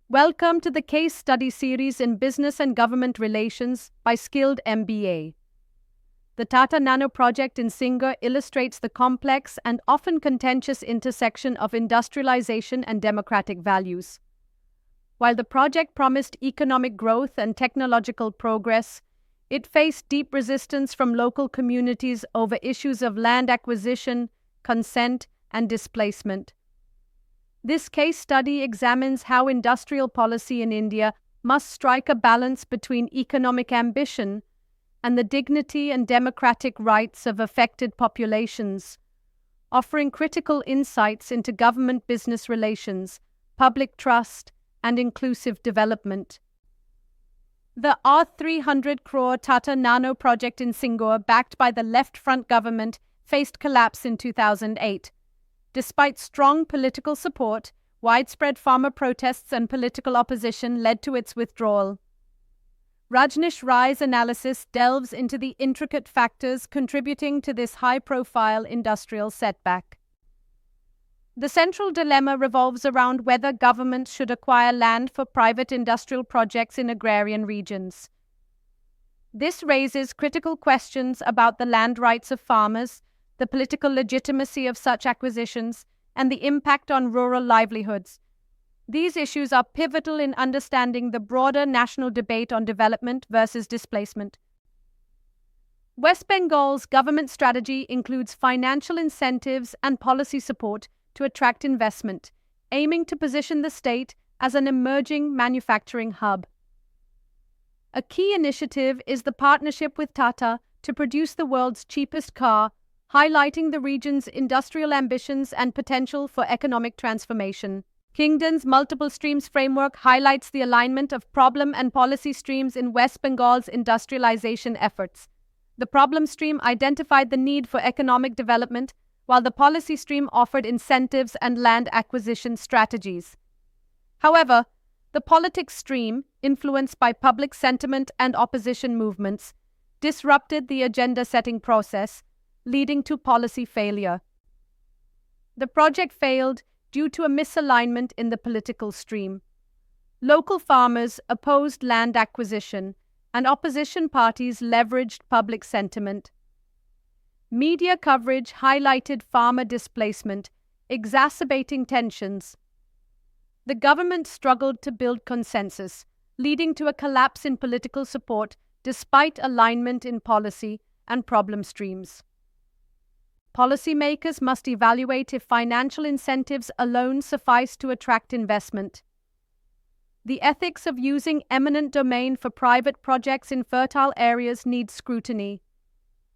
Welcome to the case study series in Business and Government Relations by Skilled MBA. The Tata Nano project in Singur illustrates the complex and often contentious intersection of industrialization and democratic values. While the project promised economic growth and technological progress, it faced deep resistance from local communities over issues of land acquisition, consent, and displacement. This case study examines how industrial policy in India must strike a balance between economic ambition and the dignity and democratic rights of affected populations, offering critical insights into government-business relations, public trust, and inclusive development. The R300 crore Tata Nano project in Singur, backed by the Left Front government, faced collapse in 2008. Despite strong political support, widespread farmer protests and political opposition led to its withdrawal. Rajnish Rai's analysis delves into the intricate factors contributing to this high-profile industrial setback. The central dilemma revolves around whether governments should acquire land for private industrial projects in agrarian regions. This raises critical questions about the land rights of farmers, the political legitimacy of such acquisitions, and the impact on rural livelihoods. These issues are pivotal in understanding the broader national debate on development versus displacement. West Bengal's government strategy includes financial incentives and policy support to attract investment, aiming to position the state as an emerging manufacturing hub. A key initiative is the partnership with Tata to produce the world's cheapest car, highlighting the region's industrial ambitions and potential for economic transformation. Kingdom's multiple streams framework highlights the alignment of problem and policy streams in West Bengal's industrialization efforts. The problem stream identified the need for economic development, while the policy stream offered incentives and land acquisition strategies. However, the politics stream, influenced by public sentiment and opposition movements, disrupted the agenda-setting process, leading to policy failure. The project failed due to a misalignment in the political stream. Local farmers opposed land acquisition, and opposition parties leveraged public sentiment. Media coverage highlighted farmer displacement, exacerbating tensions. The government struggled to build consensus, leading to a collapse in political support despite alignment in policy and problem streams. Policymakers must evaluate if financial incentives alone suffice to attract investment. The ethics of using eminent domain for private projects in fertile areas needs scrutiny.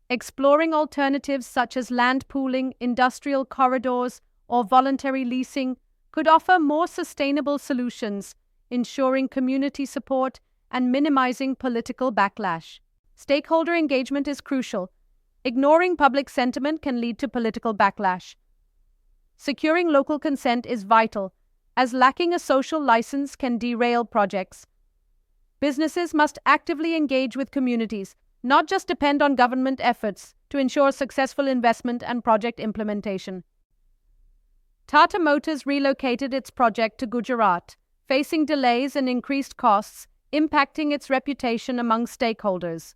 Exploring alternatives such as land pooling, industrial corridors, or voluntary leasing could offer more sustainable solutions, ensuring community support and minimizing political backlash. Stakeholder engagement is crucial. Ignoring public sentiment can lead to political backlash. Securing local consent is vital, as lacking a social license can derail projects. Businesses must actively engage with communities, not just depend on government efforts to ensure successful investment and project implementation. Tata Motors relocated its project to Gujarat, facing delays and increased costs, impacting its reputation among stakeholders.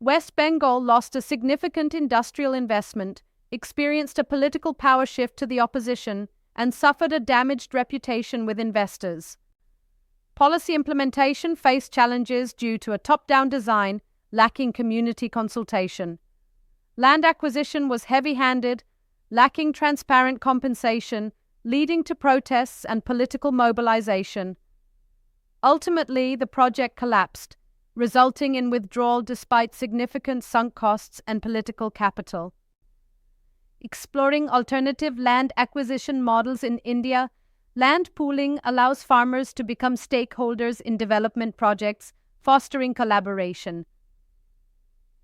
West Bengal lost a significant industrial investment, experienced a political power shift to the opposition, and suffered a damaged reputation with investors. Policy implementation faced challenges due to a top-down design lacking community consultation. Land acquisition was heavy-handed, lacking transparent compensation, leading to protests and political mobilization. Ultimately, the project collapsed, resulting in withdrawal despite significant sunk costs and political capital. Exploring alternative land acquisition models in India, land pooling allows farmers to become stakeholders in development projects, fostering collaboration.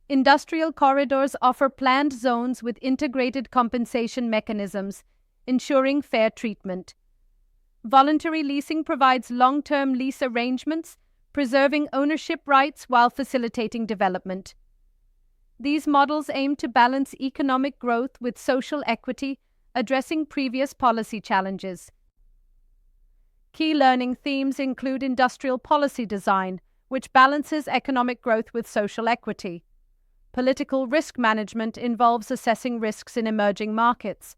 Industrial corridors offer planned zones with integrated compensation mechanisms, ensuring fair treatment. Voluntary leasing provides long-term lease arrangements, preserving ownership rights while facilitating development. These models aim to balance economic growth with social equity, addressing previous policy challenges. Key learning themes include industrial policy design, which balances economic growth with social equity. Political risk management involves assessing risks in emerging markets.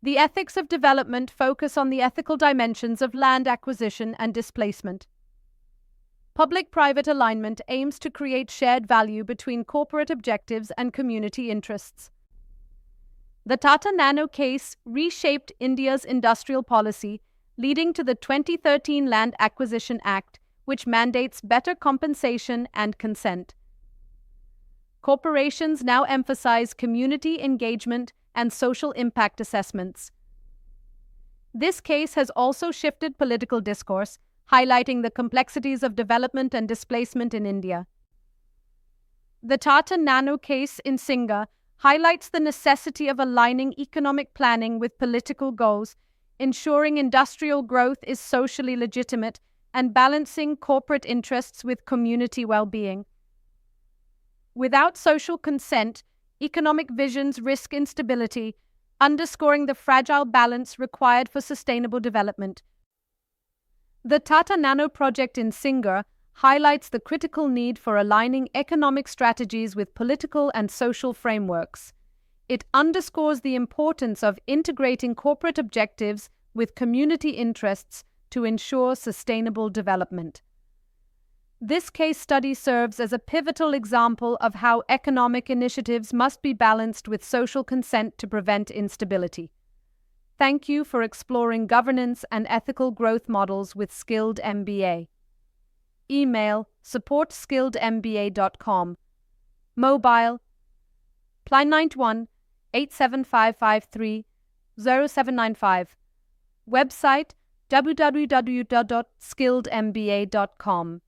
The ethics of development focus on the ethical dimensions of land acquisition and displacement. Public-private alignment aims to create shared value between corporate objectives and community interests. The Tata Nano case reshaped India's industrial policy, leading to the 2013 Land Acquisition Act, which mandates better compensation and consent. Corporations now emphasize community engagement and social impact assessments. This case has also shifted political discourse, highlighting the complexities of development and displacement in India. The Tata Nano case in Singur highlights the necessity of aligning economic planning with political goals, ensuring industrial growth is socially legitimate, and balancing corporate interests with community well-being. Without social consent, economic visions risk instability, underscoring the fragile balance required for sustainable development. The Tata Nano project in Singur highlights the critical need for aligning economic strategies with political and social frameworks. It underscores the importance of integrating corporate objectives with community interests to ensure sustainable development. This case study serves as a pivotal example of how economic initiatives must be balanced with social consent to prevent instability. Thank you for exploring governance and ethical growth models with Skilled MBA. Email support@skilledmba.com. Mobile +91 87553 0795. Website www.skilledmba.com.